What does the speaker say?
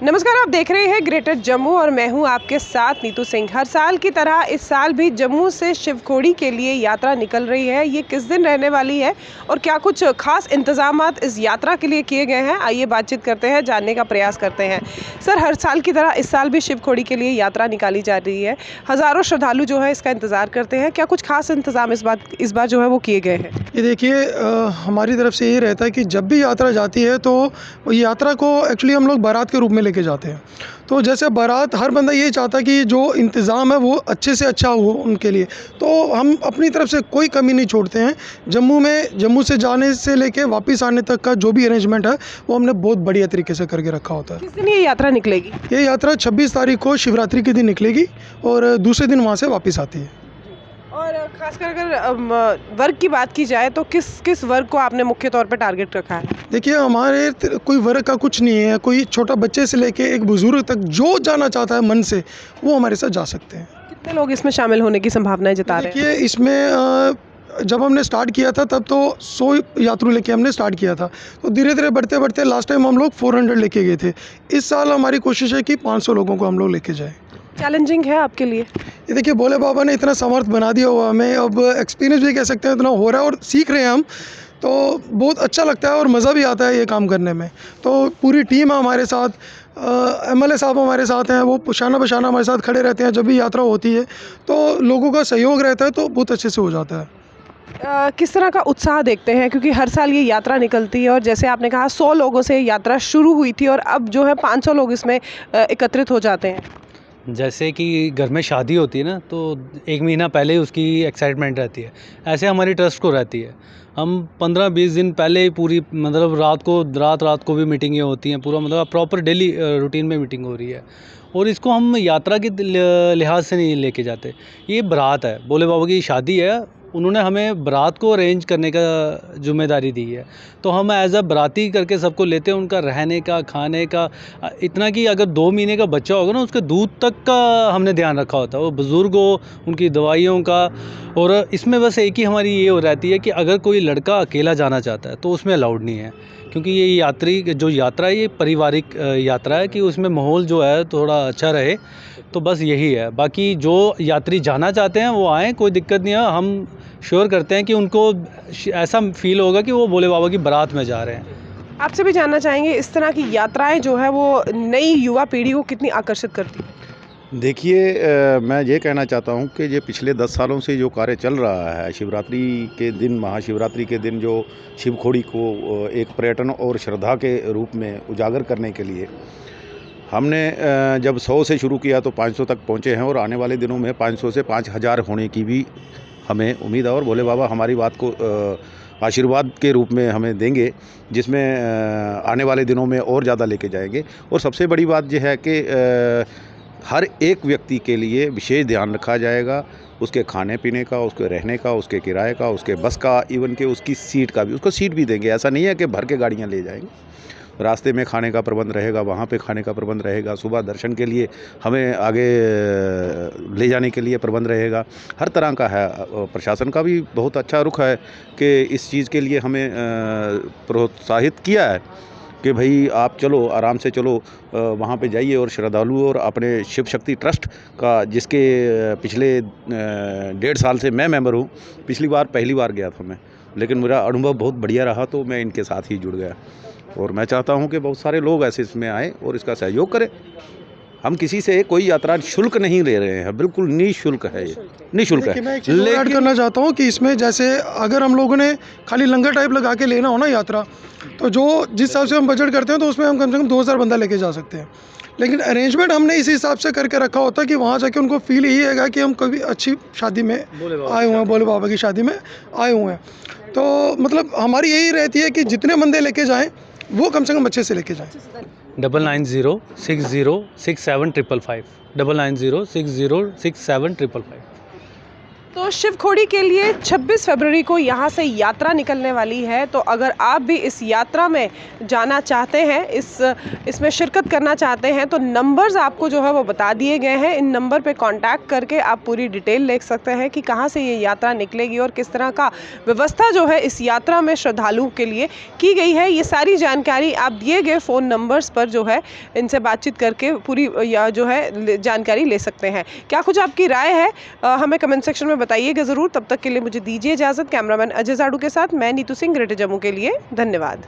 नमस्कार, आप देख रहे हैं ग्रेटर जम्मू और मैं हूं आपके साथ नीतू सिंह। हर साल की तरह इस साल भी जम्मू से शिवखोड़ी के लिए यात्रा निकल रही है। ये किस दिन रहने वाली है और क्या कुछ खास इंतजामात इस यात्रा के लिए किए गए हैं, आइए बातचीत करते हैं, जानने का प्रयास करते हैं। सर, हर साल की तरह इस साल भी शिवखोड़ी के लिए यात्रा निकाली जा रही है। हज़ारों श्रद्धालु जो है इसका इंतज़ार करते हैं। क्या कुछ खास इंतज़ाम इस बार जो है वो किए गए हैं? ये देखिए, हमारी तरफ से ये रहता है कि जब भी यात्रा जाती है तो यात्रा को एक्चुअली हम लोग बारात के रूप में लेके जाते हैं। तो जैसे बारात, हर बंदा ये चाहता है कि जो इंतज़ाम है वो अच्छे से अच्छा हो उनके लिए, तो हम अपनी तरफ से कोई कमी नहीं छोड़ते हैं। जम्मू से जाने से लेके वापस आने तक का जो भी अरेंजमेंट है वो हमने बहुत बढ़िया तरीके से करके रखा होता है। किस दिन ये यात्रा निकलेगी? ये यात्रा 26 तारीख को शिवरात्रि के दिन निकलेगी और दूसरे दिन वहाँ से वापस आती है। और खासकर अगर वर्ग की बात की जाए तो किस किस वर्ग को आपने मुख्य तौर पर टारगेट रखा है? देखिए, कोई वर्ग का कुछ नहीं है। कोई छोटा बच्चे से लेके एक बुजुर्ग तक जो जाना चाहता है मन से, वो हमारे साथ जा सकते हैं। कितने लोग इसमें शामिल होने की संभावनाएं जता रहे हैं? देखिए, इसमें जब हमने स्टार्ट किया था तब तो 100 यात्रु लेके हमने स्टार्ट किया था। तो धीरे धीरे बढ़ते बढ़ते लास्ट टाइम हम लोग 400 लेके गए थे। इस साल हमारी कोशिश है कि 500 लोगों को हम लोग लेके जाएं। चैलेंजिंग है आपके लिए? ये देखिए, भोले बाबा ने इतना समर्थ बना दिया हुआ हमें, अब एक्सपीरियंस भी कह सकते हैं, इतना हो रहा है और सीख रहे हैं हम। तो बहुत अच्छा लगता है और मज़ा भी आता है ये काम करने में। तो पूरी टीम है हमारे साथ, एमएलए साहब हमारे साथ हैं, वो शाना बशाना हमारे साथ खड़े रहते हैं जब भी यात्रा होती है। तो लोगों का सहयोग रहता है तो बहुत अच्छे से हो जाता है। किस तरह का उत्साह देखते हैं, क्योंकि हर साल ये यात्रा निकलती है और जैसे आपने कहा 100 लोगों से यात्रा शुरू हुई थी और अब जो है 500 लोग इसमें एकत्रित हो जाते हैं। जैसे कि घर में शादी होती है ना, तो 1 महीना पहले ही उसकी एक्साइटमेंट रहती है। ऐसे हमारी ट्रस्ट को रहती है। हम 15-20 दिन पहले ही पूरी मतलब रात को भी मीटिंगें होती हैं। पूरा मतलब प्रॉपर डेली रूटीन में मीटिंग हो रही है। और इसको हम यात्रा के लिहाज से नहीं लेके जाते। ये बारात है, भोले बाबा की शादी है। उन्होंने हमें बारात को अरेंज करने का जिम्मेदारी दी है, तो हम एज अ बाराती करके सबको लेते हैं। उनका रहने का, खाने का, इतना कि अगर 2 महीने का बच्चा होगा ना, उसके दूध तक का हमने ध्यान रखा होता है। वो बुज़ुर्ग हो, उनकी दवाइयों का। और इसमें बस एक ही हमारी ये हो रहती है कि अगर कोई लड़का अकेला जाना चाहता है तो उसमें अलाउड नहीं है, क्योंकि ये यात्रा है, ये पारिवारिक यात्रा है, कि उसमें माहौल जो है थोड़ा अच्छा रहे। तो बस यही है। बाकी जो यात्री जाना चाहते हैं वो आएँ, कोई दिक्कत नहीं है। हम श्योर करते हैं कि उनको ऐसा फील होगा कि वो भोले बाबा की बारात में जा रहे हैं। आपसे भी जानना चाहेंगे, इस तरह की यात्राएं जो है वो नई युवा पीढ़ी को कितनी आकर्षित करती है? देखिए, मैं ये कहना चाहता हूँ कि ये पिछले 10 सालों से जो कार्य चल रहा है, शिवरात्रि के दिन, महाशिवरात्रि के दिन जो शिवखोड़ी को एक पर्यटन और श्रद्धा के रूप में उजागर करने के लिए हमने जब 100 से शुरू किया तो 500 तक पहुँचे हैं और आने वाले दिनों में 500 से 5000 होने की भी हमें उम्मीद है। और भोले बाबा हमारी बात को आशीर्वाद के रूप में हमें देंगे, जिसमें आने वाले दिनों में और ज़्यादा लेके जाएंगे। और सबसे बड़ी बात यह है कि हर एक व्यक्ति के लिए विशेष ध्यान रखा जाएगा, उसके खाने पीने का, उसके रहने का, उसके किराए का, उसके बस का, इवन कि उसकी सीट का भी। उसको सीट भी देंगे, ऐसा नहीं है कि भर के गाड़ियाँ ले जाएंगे। रास्ते में खाने का प्रबंध रहेगा, वहाँ पे खाने का प्रबंध रहेगा। सुबह दर्शन के लिए हमें आगे ले जाने के लिए प्रबंध रहेगा। हर तरह का है। प्रशासन का भी बहुत अच्छा रुख है कि इस चीज़ के लिए हमें प्रोत्साहित किया है कि भाई आप चलो, आराम से चलो, वहाँ पे जाइए। और श्रद्धालु और अपने शिव शक्ति ट्रस्ट का, जिसके पिछले 1.5 साल से मैं मेंबर हूँ। पिछली बार पहली बार गया था मैं, लेकिन मेरा अनुभव बहुत बढ़िया रहा, तो मैं इनके साथ ही जुड़ गया। और मैं चाहता हूँ कि बहुत सारे लोग ऐसे इसमें आएँ और इसका सहयोग करें। हम किसी से कोई यात्रा शुल्क नहीं ले रहे हैं, बिल्कुल निःशुल्क है ये, निःशुल्क है। मैं एक चीज़ और ऐड करना चाहता हूँ कि इसमें जैसे अगर हम लोगों ने खाली लंगर टाइप लगा के लेना हो ना यात्रा, तो जिस हिसाब से हम बजट करते हैं तो उसमें हम कम से कम 2000 बंदा लेके जा सकते हैं। लेकिन अरेंजमेंट हमने इसी हिसाब से करके रखा होता है कि वहाँ जाके उनको फील यही है कि हम कभी अच्छी शादी में आए हुए हैं, भोले बाबा की शादी में आए हुए हैं। तो मतलब हमारी यही रहती है कि जितने बंदे लेके जाएँ वो कम से कम अच्छे से लेके जाएँ। 9906067555 9906067555। तो शिवखोड़ी के लिए 26 फरवरी को यहाँ से यात्रा निकलने वाली है। तो अगर आप भी इस यात्रा में जाना चाहते हैं, इसमें शिरकत करना चाहते हैं, तो नंबर्स आपको जो है वो बता दिए गए हैं। इन नंबर पे कांटेक्ट करके आप पूरी डिटेल ले सकते हैं कि कहाँ से ये यात्रा निकलेगी और किस तरह का व्यवस्था जो है इस यात्रा में श्रद्धालुओं के लिए की गई है। ये सारी जानकारी आप दिए गए फ़ोन नंबर्स पर जो है इनसे बातचीत करके पूरी जो है जानकारी ले सकते हैं। क्या कुछ आपकी राय है हमें कमेंट सेक्शन में बताइएगा ज़रूर। तब तक के लिए मुझे दीजिए इजाज़त। कैमरामैन अजय जाड़ू के साथ मैं नीतू सिंह, ग्रेटर जम्मू के लिए। धन्यवाद।